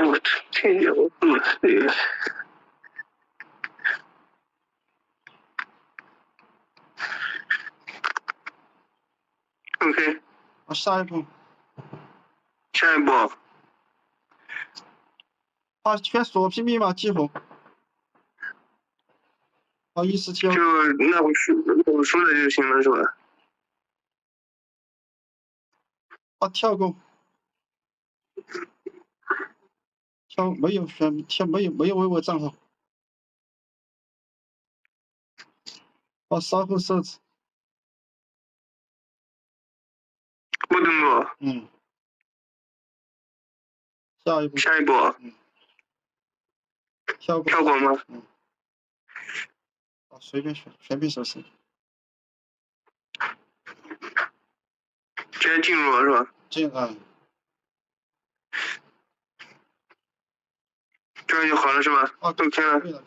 我天呀，我对。OK， 下一步。下一步。把全锁屏密码激活。147。就那我输了就行了是吧？跳过。没有没有维我账号。稍后设置。不登录。下一步。跳过吗？随便手势。直接进入了是吧？进啊。这样就好了是吧？OK 了。可以了。